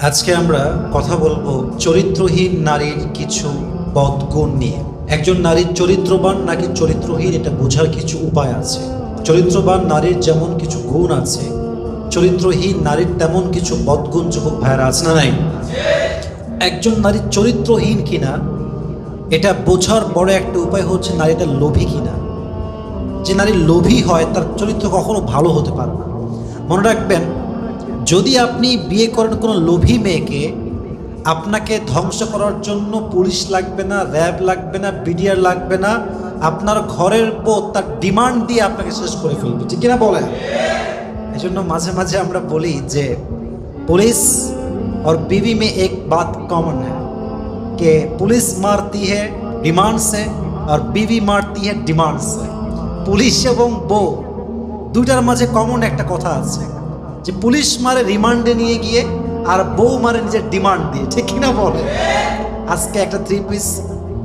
আজকে আমরা কথা বলবো চরিত্রহীন নারীর কিছু বদগুণ নিয়ে। একজন নারীর চরিত্রবান নাকি চরিত্রহীন এটা বোঝার কিছু উপায় আছে। চরিত্রবান নারীর যেমন কিছু গুণ আছে, চরিত্রহীন নারীর তেমন কিছু বদগুণ যুবক ভাইরা আছে না নাই? একজন নারীর চরিত্রহীন কিনা এটা বোঝার বড় একটা উপায় হচ্ছে নারীটা লোভী কিনা। যে নারী লোভী হয় তার চরিত্র কখনো ভালো হতে পারে না। মনে রাখবেন, যদি আপনি বিয়ে করেন কোনো লোভী মেয়েকে, আপনাকে ধ্বংস করার জন্য পুলিশ লাগবে না, র্যাব লাগবে না, বিডিআর লাগবে না, আপনার ঘরের বউ তার ডিমান্ড দিয়ে আপনাকে শেষ করে ফেলবে, ঠিক কিনা বলেন? এই জন্য মাঝে মাঝে আমরা বলি যে पुलिस और बीवी में एक बात कॉमन है कि पुलिस मारती है डिमांड से और बीवी मारती है डिमांड से। পুলিশ এবং বউ দুইটার মাঝে কমন একটা কথা আছে যে পুলিশ মারে রিমান্ডে নিয়ে গিয়ে আর বউ মারে নিজের ডিমান্ড দিয়ে, ঠিক কিনা বলে? আজকে একটা 3 পিস,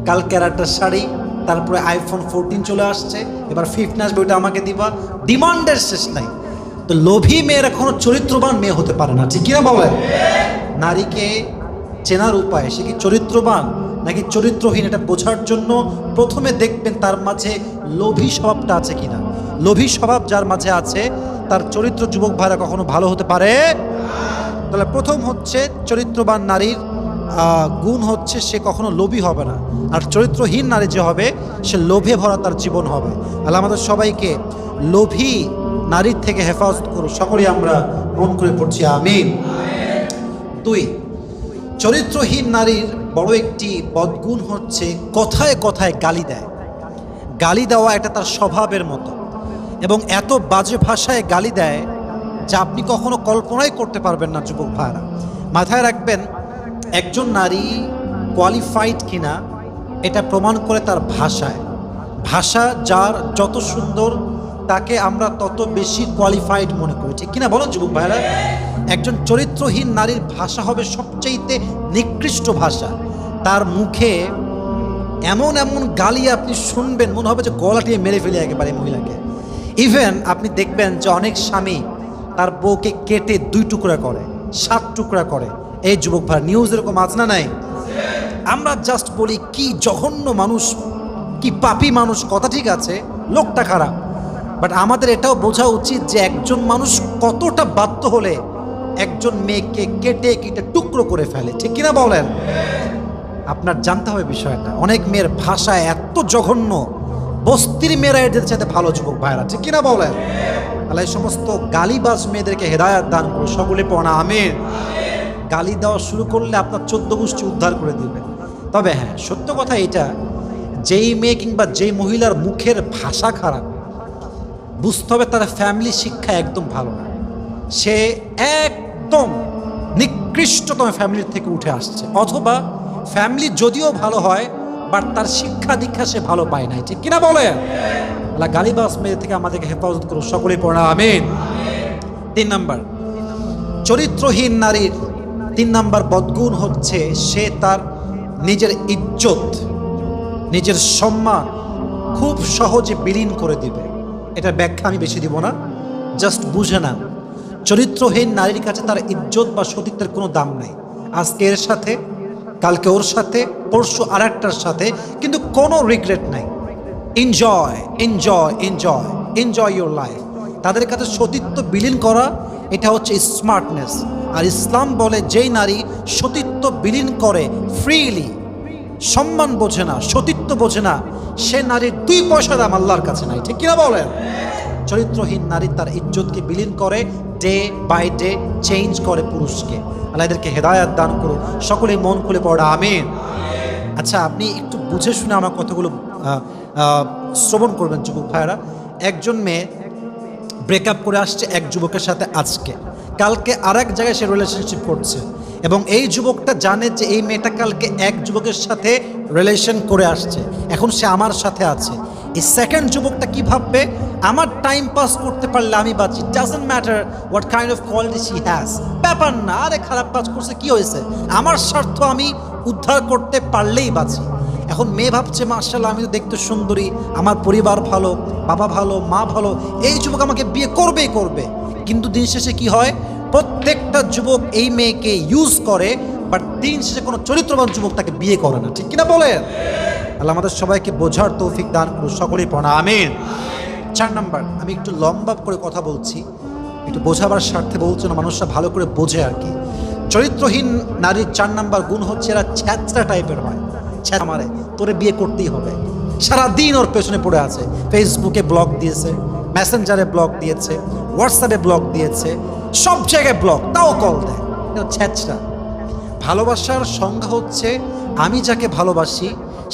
কালকে আর একটা শাড়ি, তারপরে আইফোন 14 চলে আসছে, এবার 15 আসবে, ওইটা আমাকে দিবা। ডিমান্ডের শেষ নাই। তো লোভী মেয়েরা কোনো চরিত্রবান মেয়ে হতে পারে না, ঠিক কিনা বলে? নারীকে চেনার উপায়, সে কি চরিত্রবান নাকি চরিত্রহীন এটা বোঝার জন্য প্রথমে দেখবেন তার মাঝে লোভী স্বভাবটা আছে কিনা। লোভী স্বভাব যার মাঝে আছে তার চরিত্র যুবক ভাইরা কখনো ভালো হতে পারে। তাহলে প্রথম হচ্ছে চরিত্রবান নারীর গুণ হচ্ছে সে কখনো লোভী হবে না, আর চরিত্রহীন নারী যে হবে সে লোভে ভরা তার জীবন হবে। আল্লাহ আমাদের সবাইকে লোভী নারীর থেকে হেফাজত করুন। সকলেই আমরা মন করে পড়ছি আমিন। 2, চরিত্রহীন নারীর বড় একটি বদগুণ হচ্ছে কথায় কথায় গালি দেয়। গালি দেওয়া এটা তার স্বভাবের মতো, এবং এত বাজে ভাষায় গালি দেয় যা আপনি কখনো কল্পনাই করতে পারবেন না। যুবক ভাইরা মাথায় রাখবেন, একজন নারী কোয়ালিফাইড কিনা এটা প্রমাণ করে তার ভাষায়। ভাষা যার যত সুন্দর তাকে আমরা তত বেশি কোয়ালিফাইড মনে করি, ঠিক কিনা বলো যুবক ভাইরা? একজন চরিত্রহীন নারীর ভাষা হবে সবচেয়ে নিকৃষ্ট ভাষা। তার মুখে এমন এমন গালি আপনি শুনবেন মনে হবে যে গলাটিয়ে মেরে ফেলে একেবারে মহিলাকে। ইভেন আপনি দেখবেন যে অনেক স্বামী তার বউকে কেটে 2 টুকরা করে, 7 টুকরা করে। এই যুবক ভাই নিউজ এরকম আছে না নাই? আমরা জাস্ট বলি কি জঘন্য মানুষ, কি পাপী মানুষ, কথা ঠিক আছে, লোকটা খারাপ, বাট আমাদের এটাও বোঝা উচিত যে একজন মানুষ কতটা বাধ্য হলে একজন মেয়েকে কেটে কেটে টুকরো করে ফেলে, ঠিক কিনা বলেন? আপনার জানতে হবে বিষয়টা। অনেক মেয়ের ভাষা এত জঘন্য, বস্তির মেয়েরা এদের চাইতে ভালো যুবক ভাইরা, ঠিক কিনা বলেন? তাহলে এই সমস্ত গালিবাজ মেয়েদেরকে হেদায়েত দান করুন। সকলে পড়া আমিন। গালি দেওয়া শুরু করলে আপনার 14 গোষ্ঠী উদ্ধার করে দিবে। তবে হ্যাঁ, সত্য কথা এটা, যেই মেয়ে কিংবা যেই মহিলার মুখের ভাষা খারাপ, বুঝতে হবে তার ফ্যামিলি শিক্ষা একদম ভালো না। সে একদম নিকৃষ্টতম ফ্যামিলির থেকে উঠে আসছে, অথবা ফ্যামিলি যদিও ভালো হয় বাট তার শিক্ষা দীক্ষা সে ভালো পায় নাই, ঠিক কিনা বলে? আল্লাহ গালিবাজ মেয়ে থেকে আমাদেরকে হেফাজত করুন। সকলেই পড়া আমিন। 3 নাম্বার, চরিত্রহীন নারীর 3 নাম্বার বদগুণ হচ্ছে সে তার নিজের ইজ্জত, নিজের সম্মান খুব সহজে বিলীন করে দিবে। এটা ব্যাখ্যা আমি বেশি দিব না, জাস্ট বুঝে না। চরিত্রহীন নারীর কাছে তার ইজ্জত বা সতীত্বের কোনো দাম নাই। আজকে এর সাথে, কালকে ওর সাথে, পরশু আর একটার সাথে, কিন্তু কোনো রিগ্রেট নাই। Enjoy enjoy enjoy enjoy your life. তাদের কাছে সতীত্ব বিলীন করা এটা হচ্ছে স্মার্টনেস। আর ইসলাম বলে যেই নারী সতীত্ব বিলীন করে ফ্রিলি, সম্মান বোঝে না, সতীত্ব বোঝে না, সে নারীর 2 পয়সা দাম আল্লাহর কাছে নাই, ঠিক কিনা বলেন? চরিত্রহীন নারী তার ইজ্জতকে বিলীন করে, ডে বাই ডে চেঞ্জ করে পুরুষকে। আল্লাহ এদেরকে হেদায়েত দান করুন। সকলেই মন খুলে পড়া আমিন। আচ্ছা, আপনি একটু বুঝে শুনে আমার কথাগুলো শ্রবণ করবেন যুবক ভাইরা। একজন মেয়ে ব্রেকআপ করে আসছে এক যুবকের সাথে, আজকে কালকে আর এক জায়গায় সে রিলেশনশিপ করছে, এবং এই যুবকটা জানে যে এই মেয়েটা কালকে এক যুবকের সাথে রিলেশন করে আসছে, এখন সে আমার সাথে আছে। এই সেকেন্ড যুবকটা কি ভাববে? আমার টাইম পাস করতে পারলে আমি বাঁচি, doesn't matter what kind of quality she has. ব্যাপার না, আরে খারাপ কাজ করছে কি হয়েছে, আমার স্বার্থ আমি উদ্ধার করতে পারলেই বাঁচি। এখন মেয়ে ভাবছে মাশাআল্লাহ আমি তো দেখতে সুন্দরী, আমার পরিবার ভালো, বাবা ভালো, মা ভালো, এই যুবক আমাকে বিয়ে করবেই করবে। কিন্তু দিন শেষে কি হয়? প্রত্যেকটা যুবক এই মেয়েকে ইউজ করে, বাট দিন শেষে কোনো চরিত্রবান যুবক তাকে বিয়ে করে না, ঠিক কিনা বলেন? আল্লাহ আমাদের সবাইকে বোঝার তৌফিক দান করুন, সকলেই পড়া আমিন। 4 নাম্বার, আমি একটু লম্বা করে কথা বলছি, একটু বোঝাবার স্বার্থে বলছি না, মানুষরা ভালো করে বোঝে আর কি। চরিত্রহীন নারীর 4 নাম্বার গুণ হচ্ছে এরা ছ্যাঁচড়া টাইপের হয়। ছ্যাঁচড়া মারে, তোরে বিয়ে করতেই হবে, সারাদিন ওর পেছনে পড়ে আছে। ফেসবুকে ব্লগ দিয়েছে, মেসেঞ্জারে ব্লগ দিয়েছে, হোয়াটসঅ্যাপে ব্লগ দিয়েছে, সব জায়গায় ব্লগ, তাও কল দেয়। ছ্যাঁচড়া। ভালোবাসার সংজ্ঞা হচ্ছে আমি যাকে ভালোবাসি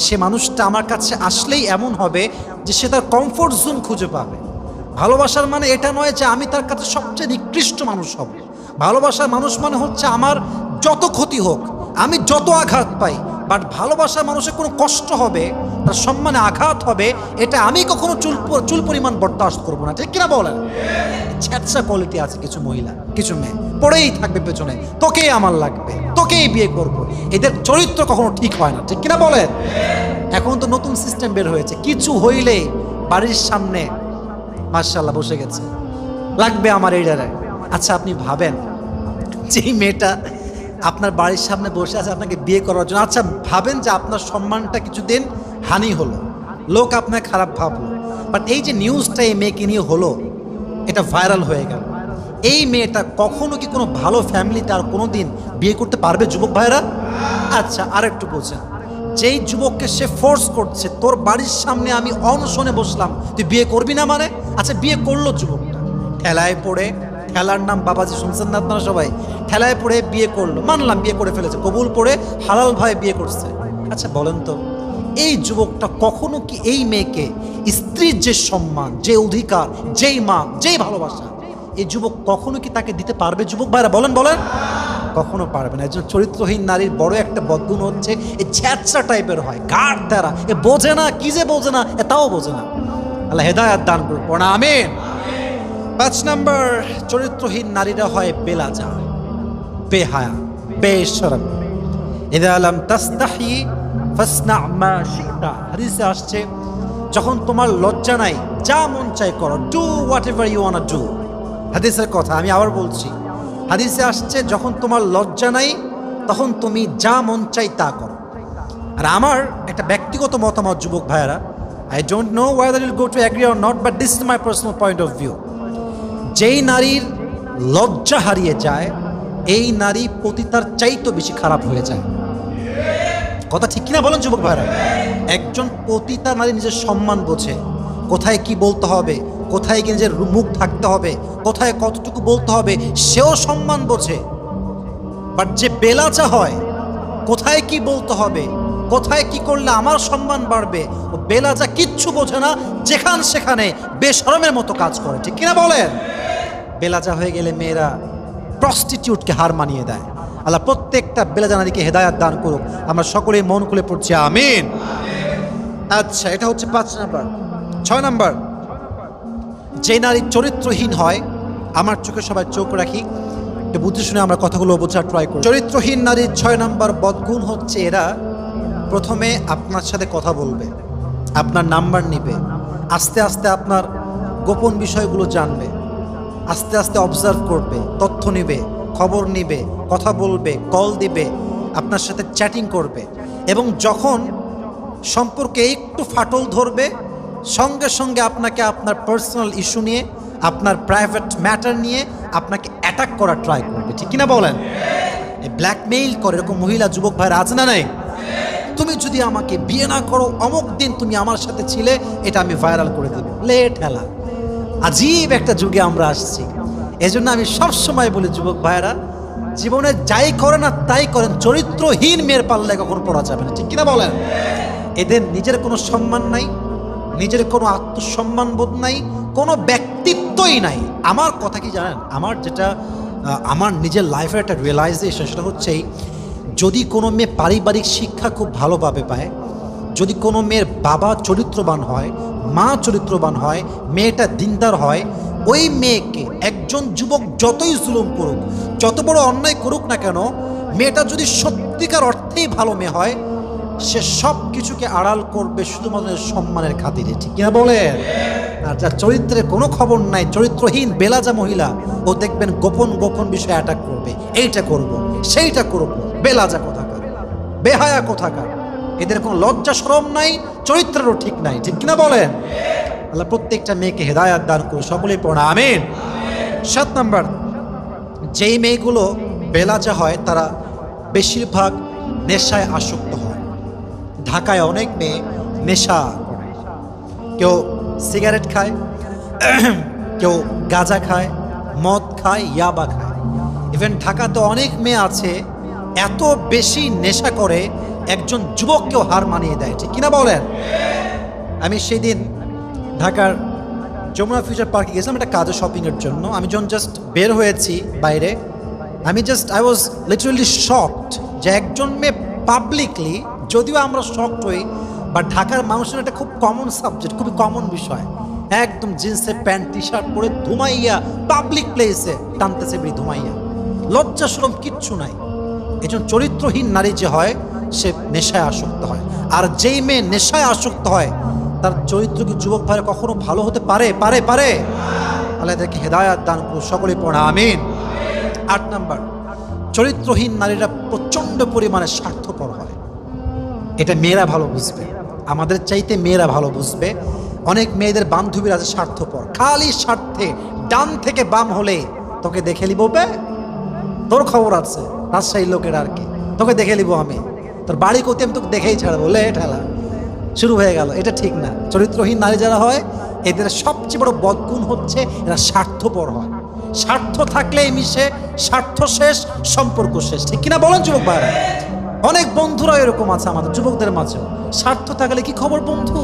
সে মানুষটা আমার কাছে আসলেই এমন হবে যে সে তার কমফোর্ট জোন খুঁজে পাবে। ভালোবাসার মানে এটা নয় যে আমি তার কাছে সবচেয়ে নিকৃষ্ট মানুষ হব। ভালোবাসার মানুষ মানে হচ্ছে আমার যত ক্ষতি হোক, আমি যত আঘাত পাই, বাট ভালোবাসার মানুষের কোনো কষ্ট হবে, তার সম্মানে আঘাত হবে, এটা আমি কখনো চুল পরিমাণ বরদাস্ত করবো না, ঠিক কিনা বলেন? ছ্যাঁচড়া কোয়ালিটি আছে কিছু মহিলা, কিছু মেয়ে পড়েই থাকবে পেছনে, তোকেই আমার লাগবে, তোকেই বিয়ে করব। এদের চরিত্র কখনো ঠিক হয় না, ঠিক কিনা বলেন? এখন তো নতুন সিস্টেম বের হয়েছে, কিছু হইলেই বাড়ির সামনে মাশাআল্লাহ বসে গেছে, লাগবে আমার এই জায়গায়। আচ্ছা আপনি ভাবেন, যেই মেয়েটা আপনার বাড়ির সামনে বসে আছে আপনাকে বিয়ে করার জন্য, আচ্ছা ভাবেন যে আপনার সম্মানটা কিছুদিন হানি হলো, লোক আপনার খারাপ ভাবলো, বাট এই যে নিউজটা এই মেয়েকে নিয়ে হলো, এটা ভাইরাল হয়ে গেল, এই মেয়েটা কখনো কি কোনো ভালো ফ্যামিলিতে আর কোনো দিন বিয়ে করতে পারবে যুবক ভাইরা? আচ্ছা আর একটু বোঝেন, যেই যুবককে সে ফোর্স করছে, তোর বাড়ির সামনে আমি অনশনে বসলাম, তুই বিয়ে করবি না মানে? আচ্ছা বিয়ে করলো যুবকটা, ঠেলায় পড়ে, ঠেলার নাম বাবাজি শুনছেন না আপনারা সবাই, ঠেলায় পড়ে বিয়ে করলো, মানলাম বিয়ে করে ফেলেছে, কবুল পড়ে হালাল ভাই বিয়ে করছে। আচ্ছা বলেন তো, এই যুবকটা কখনো কি এই মেয়েকে স্ত্রীর যে সম্মান, যে অধিকার, যেই মান, যেই ভালোবাসা, এই যুবক কখনো কি তাকে দিতে পারবে? যুবক ভাইরা বলেন বলেন, কখনো পারবে না। একজন চরিত্রহীন নারীর বড় একটা বদগুণ হচ্ছে এই ছ্যাঁচড়া টাইপের হয়, গাঢ় তারা, এ বোঝে না, কি যে বোঝে না, তাও বোঝে না। আল্লাহ হেদায়াত দান করুন, পড়া আমিন। 5 নাম্বার, চরিত্রহীন নারীরা হয় বেলাজা, বেহায়া, বেশরম। ইযা লাম তাস্তাহি ফাসনা মা শিতা, হাদিসে আসছে যখন তোমার লজ্জা নাই, যা মন চাই করো, do whatever you want to. হাদিসের কথা আমি আবার বলছি, হাদিসে আসছে যখন তোমার লজ্জা নাই তখন তুমি যা মন চাই তা করো। আর আমার একটা ব্যক্তিগত মতামত যুবক ভাইয়েরা, I don't know whether you'll go to agree or not, but this is my personal point of view. যেই নারীর লজ্জা হারিয়ে যায়, এই নারী পতিতার চাইতে বেশি খারাপ হয়ে যায়। কথা ঠিক কিনা বলেন যুবক ভাইরা? একজন পতিতা নারী নিজের সম্মান বোঝে, কোথায় কি বলতে হবে, কোথায় গিয়ে নিজের মুখ থাকতে হবে, কোথায় কতটুকু বলতে হবে, সেও সম্মান বোঝে। বাট যে বেলাচা হয়, কোথায় কি বলতে হবে, কোথায় কি করলে আমার সম্মান বাড়বে, ও বেলাচা কিচ্ছু বোঝে না, যেখান সেখানে বেশরমের মতো কাজ করে, ঠিক কিনা বলেন? বেলাচা হয়ে গেলে মেয়েরা প্রস্টিটিউটকে হার মানিয়ে দেয়। আল্লাহ প্রত্যেকটা বেলাজা নারীকে হেদায়াত দান করুক, আমরা সকলেই মন খুলে পড়ছি আমিন। আচ্ছা এটা হচ্ছে 5 নাম্বার। 6 নাম্বার, যে নারী চরিত্রহীন হয়, আমার চোখে সবাই চোখ রাখি, একটু বুঝে শুনে আমরা কথাগুলো বোঝার ট্রাই করি। চরিত্রহীন নারীর 6 নাম্বার বদগুণ হচ্ছে এরা প্রথমে আপনার সাথে কথা বলবে, আপনার নাম্বার নিবে, আস্তে আস্তে আপনার গোপন বিষয়গুলো জানবে, আস্তে আস্তে অবজার্ভ করবে, তথ্য নিবে, খবর নিবে, কথা বলবে, কল দিবে, আপনার সাথে চ্যাটিং করবে, এবং যখন সম্পর্কে একটু ফাটল ধরবে সঙ্গে সঙ্গে আপনাকে আপনার পার্সোনাল ইস্যু নিয়ে, আপনার প্রাইভেট ম্যাটার নিয়ে আপনাকে অ্যাটাক করার ট্রাই করবে, ঠিক কিনা বলেন? ব্ল্যাকমেইল করে, এরকম মহিলা যুবক ভাইরা আছে না নাই? তুমি যদি আমাকে বিয়ে না করো, অমুক দিন তুমি আমার সাথে ছিলে, এটা আমি ভাইরাল করে দেব, লেট হেলা। আজীব একটা যুগে আমরা আসছি। এজন্য আমি সবসময় বলি যুবক ভাইরা, জীবনে যাই করেন না তাই করেন, চরিত্রহীন মেয়ের পাল্লায় কখনো পড়া যাবে না, ঠিক কিনা বলেন? এদের নিজের কোনো সম্মান নাই, নিজের কোনো আত্মসম্মান বোধ নাই, কোনো ব্যক্তিত্বই নাই। আমার কথা কি জানেন, আমার নিজের লাইফের একটা রিয়েলাইজেশন, সেটা হচ্ছে যদি কোনো মেয়ে পারিবারিক শিক্ষা খুব ভালোভাবে পায়, যদি কোনো মেয়ের বাবা চরিত্রবান হয়, মা চরিত্রবান হয়, মেয়েটা দিনদার হয়, ওই মেয়েকে একজন যুবক যতই জুলুম করুক, যত বড় অন্যায় করুক না কেন, মেয়েটা যদি সত্যিকার অর্থেই ভালো মেয়ে হয়, সে সব কিছুকে আড়াল করবে শুধুমাত্র সম্মানের খাতিরে, ঠিক কিনা বলেন? আর যার চরিত্রের কোনো খবর নাই, চরিত্রহীন বেলাজা মহিলা, ও দেখবেন গোপন গোপন বিষয়ে অ্যাটাক করবে, এইটা করব, সেইটা করব। বেলাজা কোথাকার, বেহায়া কোথাকার, এদের কোনো লজ্জা শরম নাই, চরিত্রেরও ঠিক নাই, ঠিক কিনা বলেন? আল্লাহ প্রত্যেকটা মেয়েকে হেদায়াত দান করে, সকলেই পড়া আমিন। 7 নাম্বার, যেই মেয়েগুলো বেলাজা হয় তারা বেশিরভাগ নেশায় আসক্ত হয়। ঢাকায় অনেক মেয়ে নেশা করে, কেউ সিগারেট খায়, কেউ গাঁজা খায়, মদ খায়, ইয়াবা খায়। ইভেন ঢাকাতে অনেক মেয়ে আছে এত বেশি নেশা করে একজন যুবককেও হার মানিয়ে দেয়, ঠিক কিনা বলেন? আমি সেদিন ঢাকার যমুনা ফিউচার পার্কে গেছিলাম একটা কাজে শপিংয়ের জন্য। আমি যখন জাস্ট বের হয়েছি বাইরে, আই ওয়াজ লিটারালি শকড যে একজন মেয়ে পাবলিকলি, যদিও আমরা শকড হই, বা ঢাকার মানুষের একটা খুব কমন সাবজেক্ট, খুবই কমন বিষয়, একদম জিন্সের প্যান্ট টি শার্ট পরে ধুমাইয়া পাবলিক প্লেসে টানতেছে বিড়ি, ধুমাইয়া, লজ্জা শরম কিচ্ছু নাই। একজন চরিত্রহীন নারী যে হয় সে নেশায় আসক্ত হয়। আর যেই মেয়ে নেশায় আসক্ত হয় তার চরিত্র কি যুবক ভাইরা কখনো ভালো হতে পারে? পারে পারে আল্লাহ এদেরকে হেদায়াত দান করুন, সকলেই পড়া আমিন। 8 নাম্বার, চরিত্রহীন নারীরা প্রচণ্ড পরিমাণে স্বার্থপর হয়। এটা মেয়েরা ভালো বুঝবে, আমাদের চাইতে মেয়েরা ভালো বুঝবে। অনেক মেয়েদের বান্ধবীরা আছে স্বার্থপর, খালি স্বার্থে ডান থেকে বাম হলে তোকে দেখে নিব, তোর খবর আছে, রাজশাহীর লোকের আর কি, তোকে দেখে নিব আমি, তোর বাড়ি কোথায় আমি তোকে দেখেই ছাড়বো, লে ঠেলা শুরু হয়ে গেল। এটা ঠিক না। চরিত্রহীন নারী যারা হয় এদের সবচেয়ে বড় বদগুণ হচ্ছে এরা স্বার্থপর হয়। স্বার্থ থাকলেই মিশে, স্বার্থ শেষ সম্পর্ক শেষ, ঠিক কিনা বলেন যুবক ভাইরা? অনেক বন্ধুরা এরকম আছে আমাদের যুবকদের মাঝেও, স্বার্থ থাকলে কি খবর বন্ধু,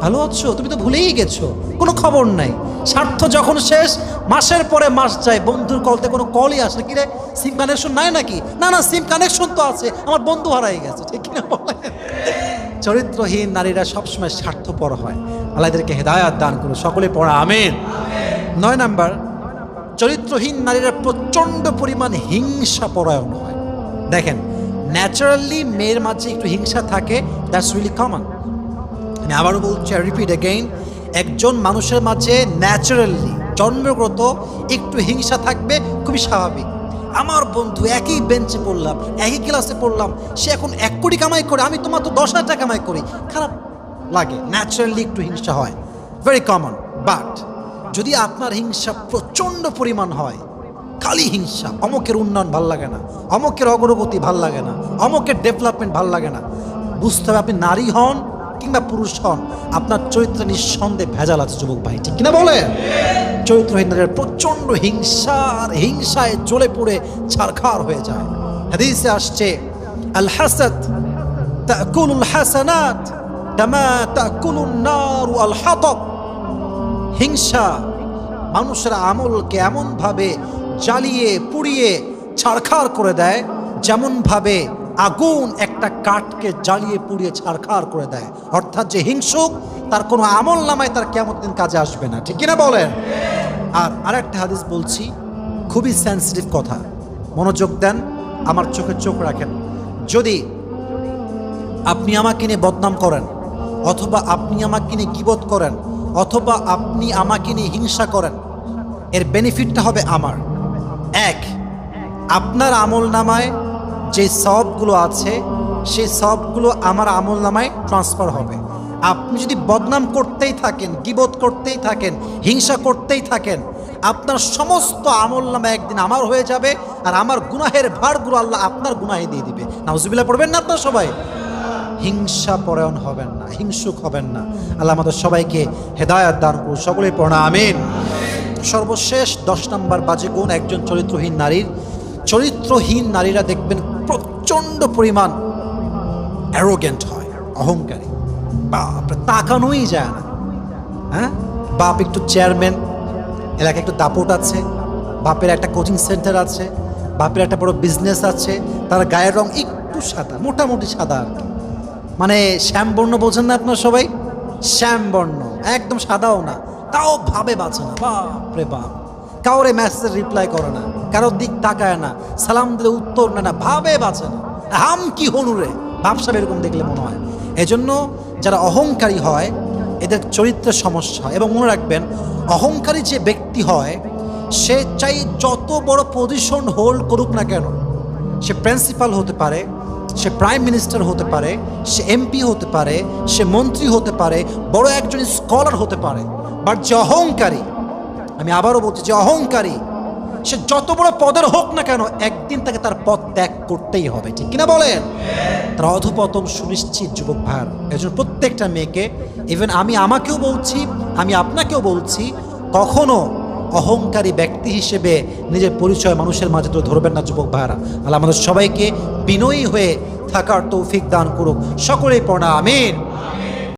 ভালো আছো, তুমি তো ভুলেই গেছো, কোনো খবর নাই। স্বার্থ যখন শেষ, মাসের পরে মাস যায়, বন্ধুর কলতে কোনো কলই আসে, কি রে সিম কানেকশন নাই নাকি? না না, সিম কানেকশন তো আছে, আমার বন্ধু হারাই গেছে, ঠিক কিনা বলেন? চরিত্রহীন নারীরা সবসময় স্বার্থপর হয়। আল্লাহ এদেরকে হেদায়াত দান করুন, সকলে পড়া আমিন। 9 নাম্বার, চরিত্রহীন নারীরা প্রচণ্ড পরিমাণ হিংসা পরায়ণ হয়। দেখেন, ন্যাচারালি মেয়ের মাঝে একটু হিংসা থাকে, দ্যাটস রিয়েলি কমন। আমি আবারও বলছি, রিপিট অ্যাগেইন, একজন মানুষের মাঝে ন্যাচারালি জন্মগত একটু হিংসা থাকবে, খুবই স্বাভাবিক। আমার বন্ধু একই বেঞ্চে পড়লাম, একই ক্লাসে পড়লাম, সে এখন 1 কোটি কামাই করে, আমি তোমার তো 10,000 টাকা কামাই করি, খারাপ লাগে, ন্যাচারালি একটু হিংসা হয়, ভেরি কমন। বাট যদি আপনার হিংসা প্রচণ্ড পরিমাণ হয়, খালি হিংসা, অমুকের উন্নয়ন ভাল লাগে না, অমুকের অগ্রগতি ভাল লাগে না, অমুকের ডেভেলপমেন্ট ভাল লাগে না, বুঝতে হবে আপনি নারী হন কিংবা পুরুষ হন, আপনার চরিত্রে নিঃসন্দেহে ভেজাল আছে যুবক ভাই, ঠিক কিনা বলেন? চরিত্রহীন নারীর প্রচণ্ড হিংসা, আর হিংসায় জ্বলে পড়ে ছারখার হয়ে যায়। হাদিসে আসছে, আল হাসাদ তাকুলুল হাসানাত কামা তাকুলুন নারু আল হাতাব। হিংসা মানুষের আমলকে এমনভাবে জ্বালিয়ে পুড়িয়ে ছারখার করে দেয়, যেমনভাবে আগুন একটা কাঠকে জ্বালিয়ে পুড়িয়ে ছারখার করে দেয়। অর্থাৎ যে হিংসুক, তার কোনো আমল নামায় তার কিয়ামত দিন কাজে আসবে না, ঠিক কিনা বলেন? আর আরেকটা হাদিস বলছি, খুবই সেন্সিটিভ কথা, মনোযোগ দেন, আমার চোখে চোখ রাখেন। যদি আপনি আমাকে নিয়ে বদনাম করেন, অথবা আপনি আমাকে নিয়ে গীবত করেন, অথবা আপনি আমাকে নিয়ে হিংসা করেন, এর বেনিফিটটা হবে আমার। এক, আপনার আমল নামায় যে সওয়াবগুলো আছে সেই সওয়াবগুলো আমার আমল নামায় ট্রান্সফার হবে। আপনি যদি বদনাম করতেই থাকেন, গীবত করতেই থাকেন, হিংসা করতেই থাকেন, আপনার সমস্ত আমল নামা একদিন আমার হয়ে যাবে, আর আমার গুনাহের ভারগুলো আল্লাহ আপনার গুনাহে দিয়ে দিবে। নাউজুবিল্লাহ পড়বেন না আপনার সবাই? হিংসা পরায়ণ হবেন না, হিংসুক হবেন না। আল্লাহ আমাদের সবাইকে হেদায়াত দান করুন, সকলেই পড়া আমিন। সর্বশেষ 10 নম্বর বাজে গুণ একজন চরিত্রহীন নারীর, চরিত্রহীন নারীরা দেখবেন প্রচণ্ড পরিমাণ অ্যারোগেন্ট হয়, অহংকারী। বাপ, তাকানোই যায় না। হ্যাঁ, বাপ একটু চেয়ারম্যান, এলাকায় একটু দাপট আছে, বাপের একটা কোচিং সেন্টার আছে, বাপের একটা বড় বিজনেস আছে, তার গায়ের রং একটু সাদা, মোটামুটি সাদা আর কি, মানে শ্যামবর্ণ বোঝেন না আপনার সবাই? শ্যামবর্ণ, একদম সাদাও না, তাও ভাবে বাঁচে না, বাপরে বাপ, কাউরে মেসেজ রিপ্লাই করে না, কারোর দিক তাকায় না, সালাম দিলে উত্তর নেয় না, ভাবে বাঁচে না, হাম কি হনুরে ভাবসাব, এরকম দেখলে মনে হয়। এজন্য যারা অহংকারী হয় এদের চরিত্রের সমস্যা। এবং মনে রাখবেন, অহংকারী যে ব্যক্তি হয় সে চাই যত বড় পজিশন হোল্ড করুক না কেন, সে প্রিন্সিপাল হতে পারে, সে প্রাইম মিনিস্টার হতে পারে, সে এমপি হতে পারে, সে মন্ত্রী হতে পারে, বড় একজন স্কলার হতে পারে, বাট যে অহংকারী, আমি আবারও বলছি, যে অহংকারী সে যত বড় পদের হোক না কেন একদিন তাকে তার পদ ত্যাগ করতেই হবে, ঠিক কিনা বলেন? তার অধপতন সুনিশ্চিত যুবক ভাইয়ের। এই জন্য প্রত্যেকটা মেয়েকে, ইভেন আমি আমাকেও বলছি, আমি আপনাকেও বলছি, কখনো অহংকারী ব্যক্তি হিসেবে নিজের পরিচয় মানুষের মাঝে তো ধরবেন না যুবক ভাইয়েরা। আল্লাহ আমাদের সবাইকে বিনয়ী হয়ে থাকার তৌফিক দান করুক। সকলেই পড়া আমিন।